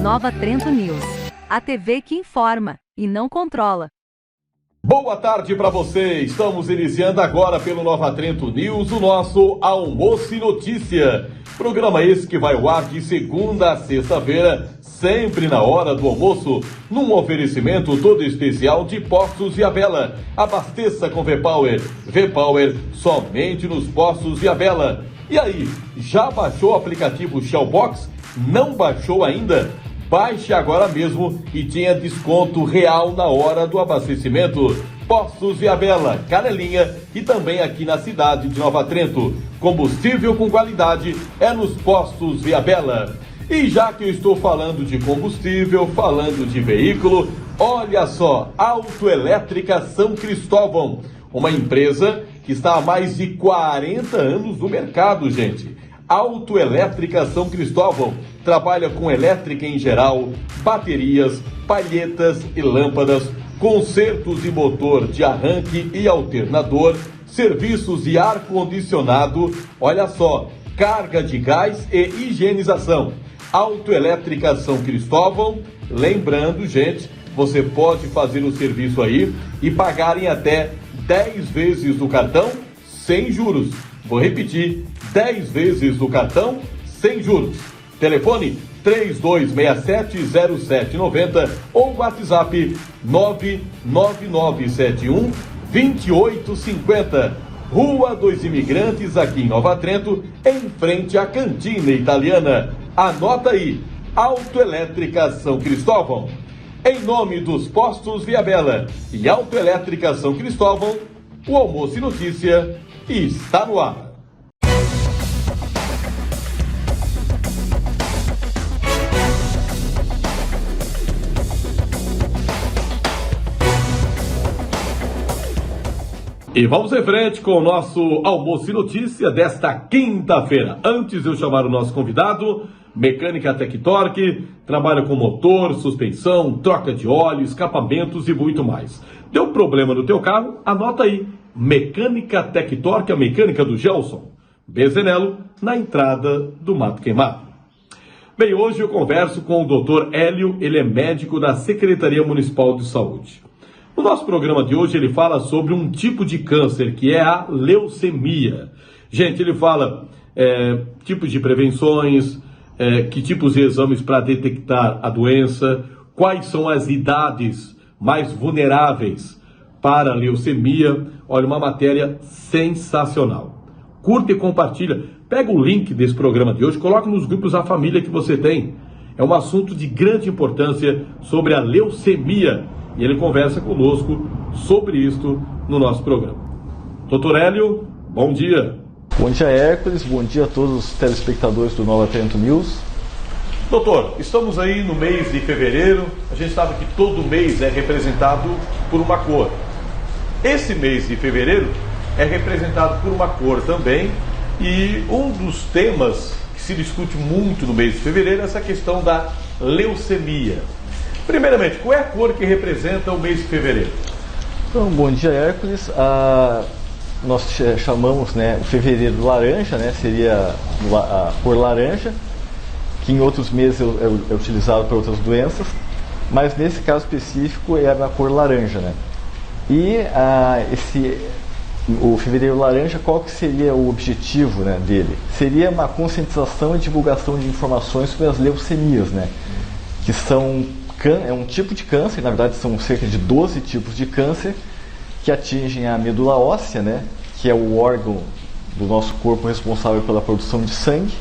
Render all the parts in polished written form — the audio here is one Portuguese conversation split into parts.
Nova Trento News. A TV que informa e não controla. Boa tarde para você. Estamos iniciando agora pelo Nova Trento News o nosso Almoço e Notícia. Programa esse que vai ao ar de segunda a sexta-feira, sempre na hora do almoço, num oferecimento todo especial de Postos Viabella. Abasteça com V-Power. V-Power somente nos Postos Viabella. E aí, já baixou o aplicativo Shellbox? Não baixou ainda? Baixe agora mesmo e tenha desconto real na hora do abastecimento. Postos Viabella, Canelinha e também aqui na cidade de Nova Trento. Combustível com qualidade é nos Postos Viabella. E já que eu estou falando de combustível, falando de veículo, olha só, Autoelétrica São Cristóvão, uma empresa que está há mais de 40 anos no mercado, gente. Autoelétrica São Cristóvão trabalha com elétrica em geral, baterias, palhetas e lâmpadas, consertos de motor de arranque e alternador, serviços de ar-condicionado, olha só, carga de gás e higienização. Autoelétrica São Cristóvão, lembrando, gente, você pode fazer o serviço aí e pagar em até 10 vezes do cartão sem juros. Vou repetir, 10 vezes do cartão sem juros. Telefone 3267-0790 ou WhatsApp 99971-2850. Rua dos Imigrantes, aqui em Nova Trento, em frente à Cantina Italiana. Anota aí, Autoelétrica São Cristóvão. Em nome dos Postos Viabella e Autoelétrica São Cristóvão, o Almoço e Notícia está no ar. E vamos em frente com o nosso Almoço e Notícia desta quinta-feira. Antes de eu chamar o nosso convidado, Mecânica Tectorque, trabalha com motor, suspensão, troca de óleo, escapamentos e muito mais. Deu problema no teu carro? Anota aí, Mecânica Tectorque, a mecânica do Gelson Bezenello, na entrada do Mato Queimado. Bem, hoje eu converso com o Dr. Hélio, ele é médico da Secretaria Municipal de Saúde. No nosso programa de hoje ele fala sobre um tipo de câncer que é a leucemia. Gente, ele fala tipos de prevenções, que tipos de exames para detectar a doença, quais são as idades mais vulneráveis para a leucemia. Olha, uma matéria sensacional. Curta e compartilha. Pega o link desse programa de hoje, coloca nos grupos da família que você tem. É um assunto de grande importância sobre a leucemia. E ele conversa conosco sobre isto no nosso programa. Doutor Hélio, bom dia. Bom dia, Hércules. Bom dia a todos os telespectadores do Nova Trento News. Doutor, estamos aí no mês de fevereiro. A gente sabe que todo mês é representado por uma cor. Esse mês de fevereiro é representado por uma cor também. E um dos temas que se discute muito no mês de fevereiro é essa questão da leucemia. Primeiramente, qual é a cor que representa o mês de fevereiro? Então, bom dia, Hércules. Nós chamamos, o fevereiro laranja, seria a cor laranja, que em outros meses é utilizado para outras doenças, mas nesse caso específico é a cor laranja, E o fevereiro laranja, qual que seria o objetivo dele? Seria uma conscientização e divulgação de informações sobre as leucemias, que é um tipo de câncer, na verdade são cerca de 12 tipos de câncer que atingem a medula óssea, que é o órgão do nosso corpo responsável pela produção de sangue.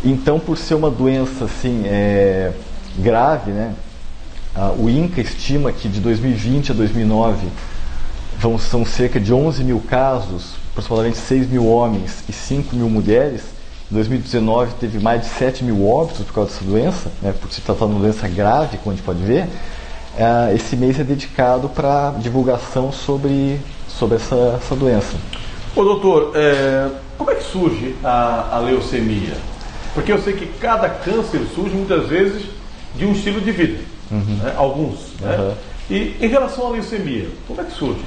Então, por ser uma doença assim, grave, o INCA estima que de 2020 a 2009 são cerca de 11 mil casos, aproximadamente 6 mil homens e 5 mil mulheres. Em 2019 teve mais de 7 mil óbitos por causa dessa doença, por se tratar de uma doença grave, como a gente pode ver. Esse mês é dedicado para divulgação sobre essa doença. Ô doutor, como é que surge a leucemia? Porque eu sei que cada câncer surge muitas vezes de um estilo de vida, alguns. E em relação à leucemia, como é que surge?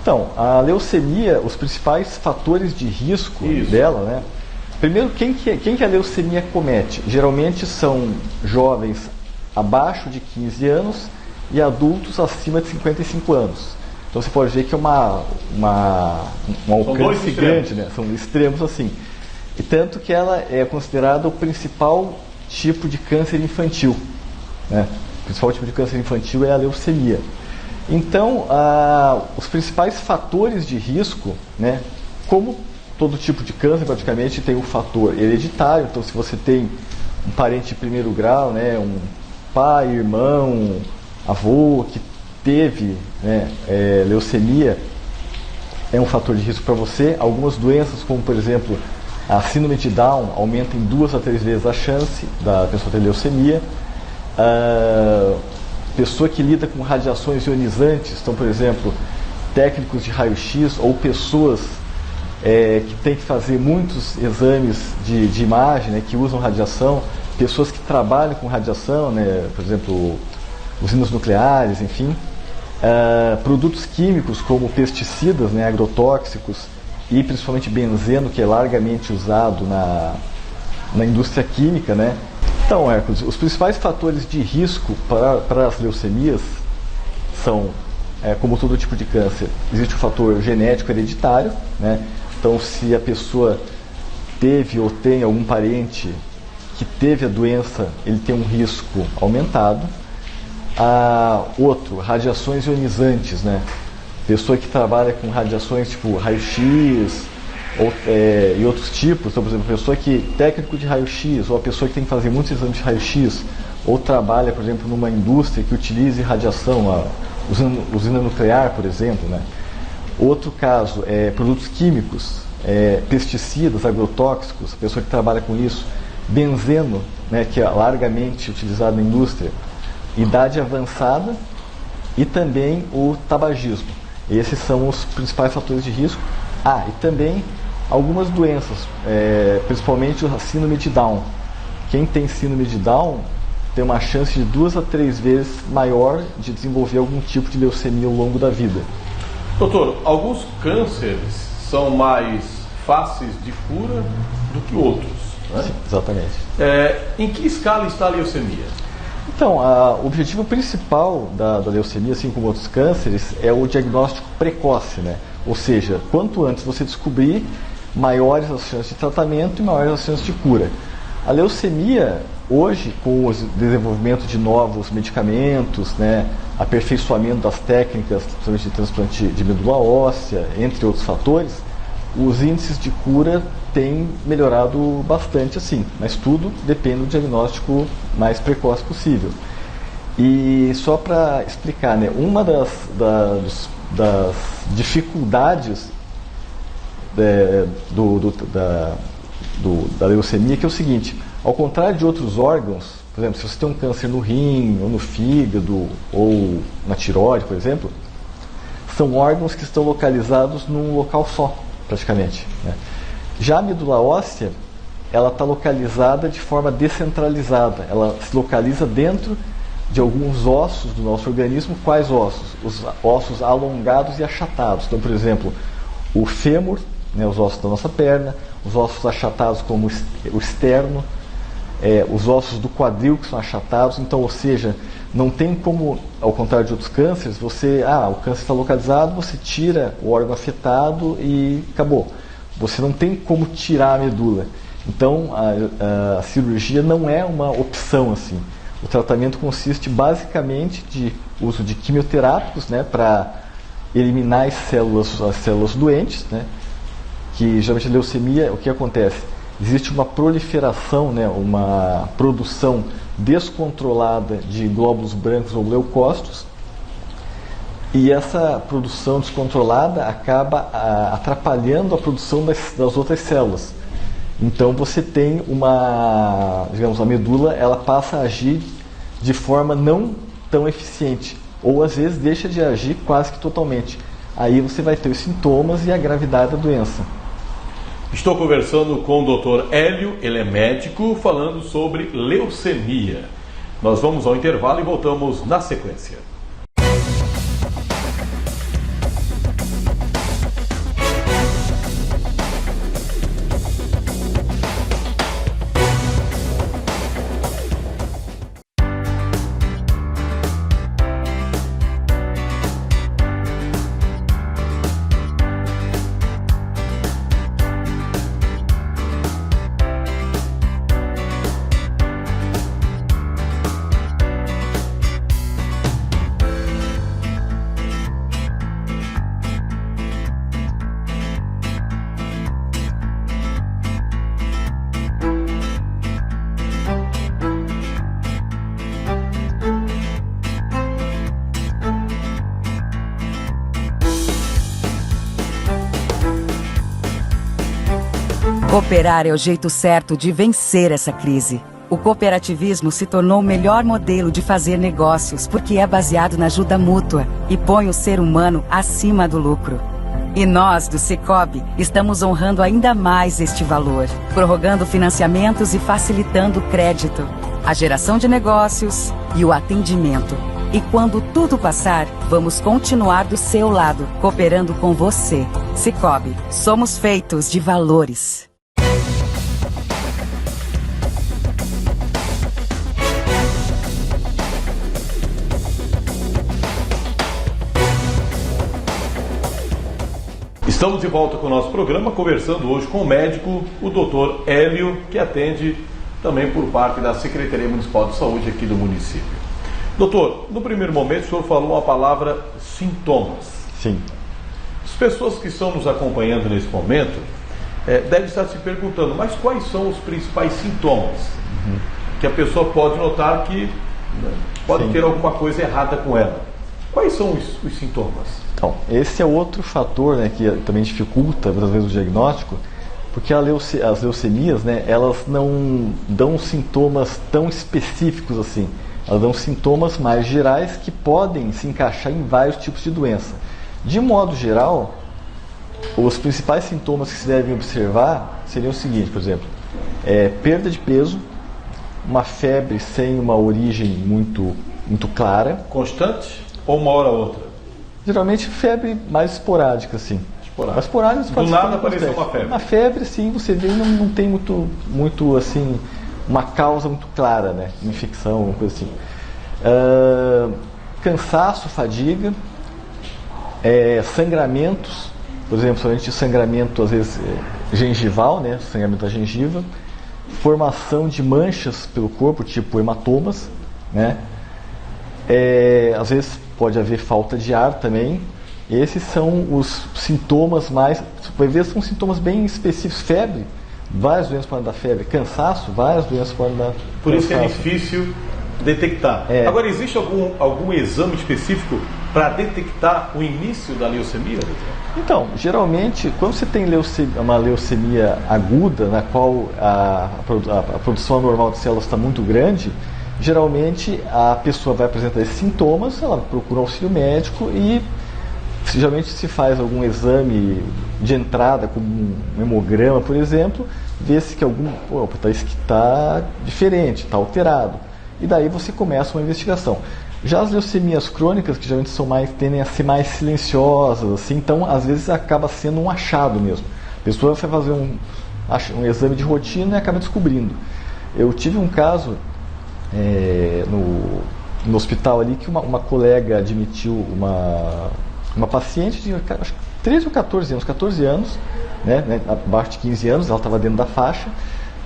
Então, a leucemia, os principais fatores de risco dela, Primeiro, quem que a leucemia comete? Geralmente são jovens abaixo de 15 anos e adultos acima de 55 anos. Então você pode ver que é um alcance grande, né? São extremos assim. E tanto que ela é considerada o principal tipo de câncer infantil, né? O principal tipo de câncer infantil é a leucemia. Então, os principais fatores de risco, né? Como todo tipo de câncer praticamente tem um fator hereditário. Então, se você tem um parente de primeiro grau, né? Um pai, irmão, avô que teve, né, leucemia, é um fator de risco para você. Algumas doenças, como por exemplo a síndrome de Down, aumentam em 2 a 3 vezes a chance da pessoa ter leucemia. Pessoa que lida com radiações ionizantes, então por exemplo técnicos de raio-x ou pessoas que têm que fazer muitos exames de imagem, né, que usam radiação, pessoas que trabalham com radiação, né, por exemplo usinas nucleares, enfim. Produtos químicos como pesticidas, né, agrotóxicos, e principalmente benzeno, que é largamente usado na indústria química, né? Então, Hércules, os principais fatores de risco para as leucemias são, como todo tipo de câncer, existe o fator genético hereditário, né? Então, se a pessoa teve ou tem algum parente que teve a doença, ele tem um risco aumentado. Outro, radiações ionizantes, né? Pessoa que trabalha com radiações tipo raio-x e outros tipos. Então, por exemplo, pessoa que técnico de raio-x, ou a pessoa que tem que fazer muitos exames de raio-x, ou trabalha, por exemplo, numa indústria que utilize radiação, usina nuclear, por exemplo, né? Outro caso é produtos químicos, pesticidas, agrotóxicos, a pessoa que trabalha com isso, benzeno, né, que é largamente utilizado na indústria, idade avançada e também o tabagismo. Esses são os principais fatores de risco. E também algumas doenças, principalmente a síndrome de Down. Quem tem síndrome de Down tem uma chance de 2 a 3 vezes maior de desenvolver algum tipo de leucemia ao longo da vida. Doutor, alguns cânceres são mais fáceis de cura do que outros, né? Sim, exatamente. Em que escala está a leucemia? Então, o objetivo principal da leucemia, assim como outros cânceres, é o diagnóstico precoce, né? Ou seja, quanto antes você descobrir, maiores as chances de tratamento e maiores as chances de cura. A leucemia, hoje, com o desenvolvimento de novos medicamentos, né, aperfeiçoamento das técnicas, principalmente de transplante de medula óssea, entre outros fatores, os índices de cura têm melhorado bastante, assim, mas tudo depende do diagnóstico mais precoce possível. E só para explicar, né, uma das dificuldades da leucemia que é o seguinte: ao contrário de outros órgãos, por exemplo, se você tem um câncer no rim, ou no fígado, ou na tireoide, por exemplo, são órgãos que estão localizados num local só, praticamente, né? Já a medula óssea, ela está localizada de forma descentralizada, ela se localiza dentro de alguns ossos do nosso organismo. Quais ossos? Os ossos alongados e achatados. Então, por exemplo, o fêmur, né, os ossos da nossa perna, os ossos achatados como o externo, os ossos do quadril que são achatados. Então, ou seja, não tem como, ao contrário de outros cânceres, o câncer está localizado, você tira o órgão afetado e acabou. Você não tem como tirar a medula. Então, a cirurgia não é uma opção assim. O tratamento consiste basicamente de uso de quimioterápicos, né, para eliminar as células doentes, né, que geralmente a leucemia, o que acontece? Existe uma proliferação, né, uma produção descontrolada de glóbulos brancos ou leucócitos, e essa produção descontrolada acaba atrapalhando a produção das outras células. Então você tem a medula, ela passa a agir de forma não tão eficiente, ou às vezes deixa de agir quase que totalmente. Aí você vai ter os sintomas e a gravidade da doença. Estou conversando com o Dr. Hélio, ele é médico, falando sobre leucemia. Nós vamos ao intervalo e voltamos na sequência. Cooperar é o jeito certo de vencer essa crise. O cooperativismo se tornou o melhor modelo de fazer negócios porque é baseado na ajuda mútua e põe o ser humano acima do lucro. E nós, do Sicoob, estamos honrando ainda mais este valor, prorrogando financiamentos e facilitando o crédito, a geração de negócios e o atendimento. E quando tudo passar, vamos continuar do seu lado, cooperando com você. Sicoob, somos feitos de valores. Estamos de volta com o nosso programa, conversando hoje com o médico, o Dr. Hélio, que atende também por parte da Secretaria Municipal de Saúde aqui do município. Doutor, no primeiro momento o senhor falou a palavra sintomas. Sim. As pessoas que estão nos acompanhando nesse momento devem estar se perguntando, mas quais são os principais sintomas que a pessoa pode notar que pode ter alguma coisa errada com ela? Quais são os sintomas? Então, esse é outro fator, né, que também dificulta, às vezes, o diagnóstico, porque as leucemias, né, elas não dão sintomas tão específicos assim. Elas dão sintomas mais gerais que podem se encaixar em vários tipos de doença. De modo geral, os principais sintomas que se devem observar seriam o seguinte, por exemplo, perda de peso, uma febre sem uma origem muito clara. Constante ou uma hora ou outra? Geralmente febre mais esporádica, assim. Esporádica. Do nada apareceu uma febre. Uma febre, sim, você vê, não tem muito assim, uma causa muito clara, né? Uma infecção, uma coisa assim. Cansaço, fadiga, sangramentos, por exemplo, somente sangramento, às vezes, gengival, né? Sangramento da gengiva, formação de manchas pelo corpo, tipo hematomas, né? Às vezes pode haver falta de ar também. Esses são os sintomas mais... Você vai ver, são sintomas bem específicos. Febre, várias doenças podem dar febre. Cansaço, várias doenças podem dar cansaço. Por isso que é difícil detectar. Agora, existe algum exame específico para detectar o início da leucemia? Então, geralmente, quando você tem uma leucemia aguda, na qual a produção anormal de células está muito grande, geralmente a pessoa vai apresentar esses sintomas, ela procura auxílio médico e geralmente se faz algum exame de entrada, como um hemograma, por exemplo, vê-se que isso que está diferente, está alterado. E daí você começa uma investigação. Já as leucemias crônicas, que geralmente tendem a ser mais silenciosas, assim, então às vezes acaba sendo um achado mesmo. A pessoa vai fazer um exame de rotina e acaba descobrindo. Eu tive um caso no hospital ali que uma colega admitiu uma paciente de acho que 13 ou 14 anos, né, abaixo de 15 anos, ela estava dentro da faixa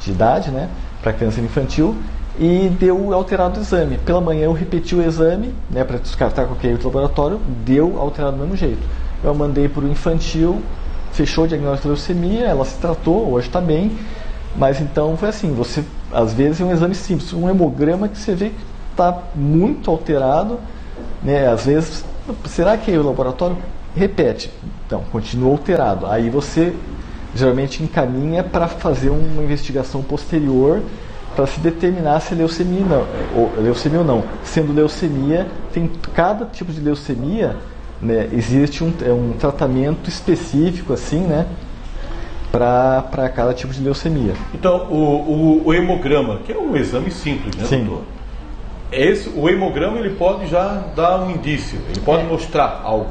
de idade, né, para criança infantil, e deu alterado o exame. Pela manhã eu repeti o exame, né, para descartar qualquer outro laboratório, deu alterado do mesmo jeito. Eu mandei para o infantil, fechou o diagnóstico de leucemia, ela se tratou, hoje está bem, mas então foi assim, você às vezes é um exame simples, um hemograma que você vê que está muito alterado, né, às vezes, será que o laboratório repete? Então, continua alterado. Aí você geralmente encaminha para fazer uma investigação posterior para se determinar se é leucemia ou não. Sendo leucemia, tem cada tipo de leucemia, né, existe um tratamento específico assim, né, para cada tipo de leucemia. Então, o hemograma, que é um exame simples, né, Sim. doutor? O hemograma ele pode já dar um indício, ele pode mostrar algo.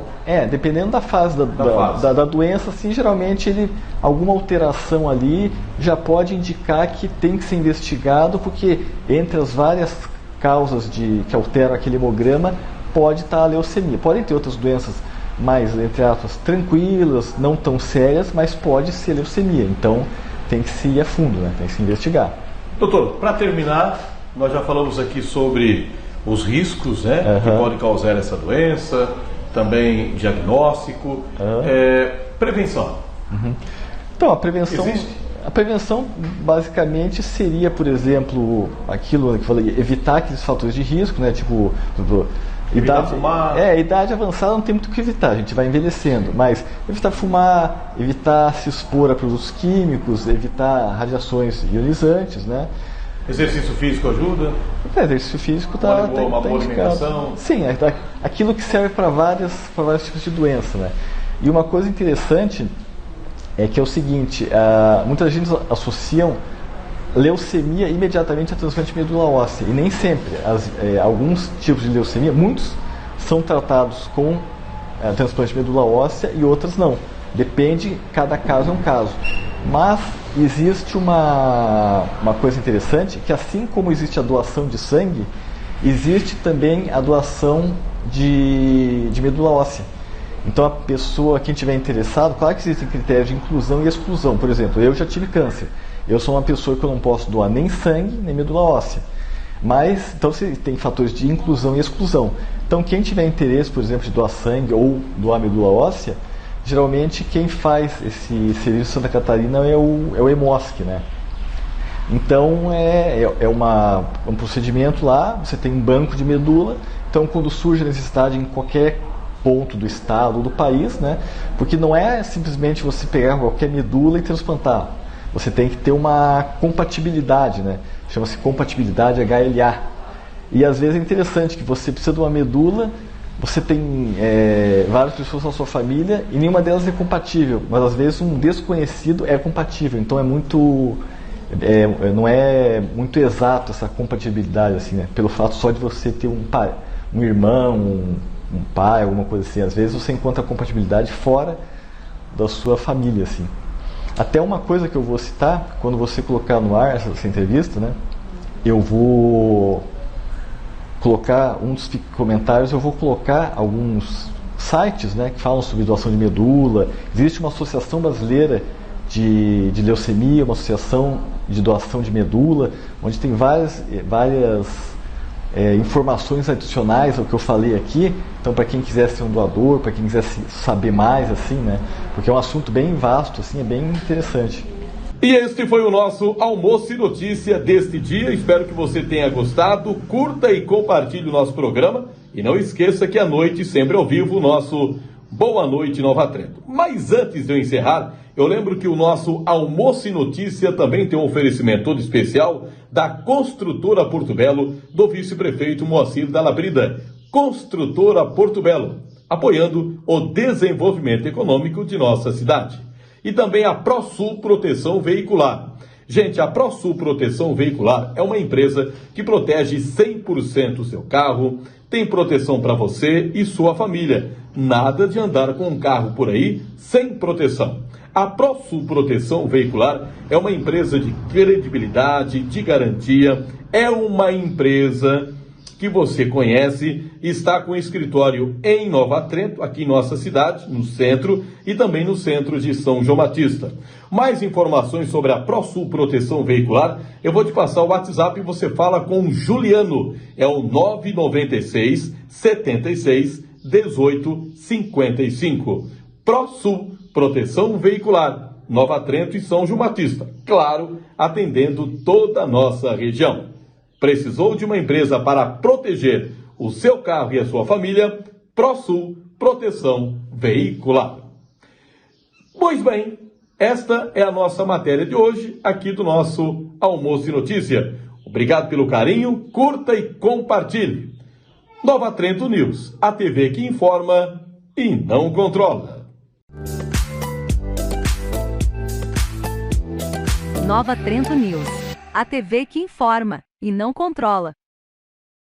Dependendo da fase da doença, assim, geralmente alguma alteração ali já pode indicar que tem que ser investigado, porque entre as várias causas que alteram aquele hemograma, pode estar a leucemia. Podem ter outras doenças mais, entre aspas, tranquilas, não tão sérias, mas pode ser leucemia. Então tem que se ir a fundo, né? Tem que se investigar. Doutor, para terminar, nós já falamos aqui sobre os riscos, né, que podem causar essa doença, também diagnóstico, prevenção. Então, a prevenção... Existe? A prevenção basicamente seria, por exemplo, aquilo que eu falei, evitar aqueles fatores de risco, né, tipo Idade avançada não tem muito o que evitar, a gente vai envelhecendo, mas evitar fumar, evitar se expor a produtos químicos, evitar radiações ionizantes, né? Exercício físico ajuda? Exercício físico tá uma boa alimentação. Sim, aquilo que serve para vários tipos de doença, né? E uma coisa interessante é que é o seguinte, muita gente associam leucemia imediatamente a transplante de medula óssea, e nem sempre. Alguns tipos de leucemia, muitos são tratados com transplante de medula óssea e outros não. Depende, cada caso é um caso. Mas existe uma coisa interessante, que assim como existe a doação de sangue, existe também a doação de medula óssea. Então a pessoa, quem estiver interessado, claro que existem critérios de inclusão e exclusão. Por exemplo, eu já tive câncer. Eu sou uma pessoa que eu não posso doar nem sangue, nem medula óssea. Mas, então você tem fatores de inclusão e exclusão. Então quem tiver interesse, por exemplo, de doar sangue ou doar medula óssea, geralmente quem faz esse serviço em Santa Catarina é o EMOSC, né? Então é um procedimento lá, você tem um banco de medula, então quando surge a necessidade em qualquer ponto do estado ou do país, né? Porque não é simplesmente você pegar qualquer medula e transplantar. Você tem que ter uma compatibilidade, né? Chama-se compatibilidade HLA. E às vezes é interessante que você precisa de uma medula, você tem várias pessoas na sua família e nenhuma delas é compatível, mas às vezes um desconhecido é compatível, então não é muito exato essa compatibilidade, assim, né? Pelo fato só de você ter um pai, um irmão, um pai, alguma coisa assim. Às vezes você encontra compatibilidade fora da sua família, assim. Até uma coisa que eu vou citar, quando você colocar no ar essa entrevista, né? Eu vou colocar um dos comentários, eu vou colocar alguns sites, né, que falam sobre doação de medula. Existe uma associação brasileira de leucemia, uma associação de doação de medula, onde tem várias informações adicionais ao que eu falei aqui. Então, para quem quiser ser um doador, para quem quiser saber mais, assim, né, porque é um assunto bem vasto, assim, é bem interessante. E este foi o nosso Almoço e Notícia deste dia. Espero que você tenha gostado. Curta e compartilhe o nosso programa. E não esqueça que à noite, sempre ao vivo, o nosso Boa Noite Nova Trento. Mas antes de eu encerrar, eu lembro que o nosso Almoço e Notícia também tem um oferecimento todo especial da Construtora Porto Belo, do vice-prefeito Moacir Dalabrida. Construtora Porto Belo, apoiando o desenvolvimento econômico de nossa cidade. E também a ProSul Proteção Veicular. Gente, a ProSul Proteção Veicular é uma empresa que protege 100% o seu carro, tem proteção para você e sua família. Nada de andar com um carro por aí sem proteção. A ProSul Proteção Veicular é uma empresa de credibilidade, de garantia, é uma empresa que você conhece, está com escritório em Nova Trento, aqui em nossa cidade, no centro, e também no centro de São João Batista. Mais informações sobre a ProSul Proteção Veicular, eu vou te passar o WhatsApp e você fala com o Juliano, é o 996 76 18 55. ProSul Proteção Veicular, Nova Trento e São João Batista, claro, atendendo toda a nossa região. Precisou de uma empresa para proteger o seu carro e a sua família? ProSul Proteção Veicular. Pois bem, esta é a nossa matéria de hoje, aqui do nosso Almoço e Notícia. Obrigado pelo carinho, curta e compartilhe. Nova Trento News, a TV que informa e não controla. Nova Trento News, a TV que informa e não controla.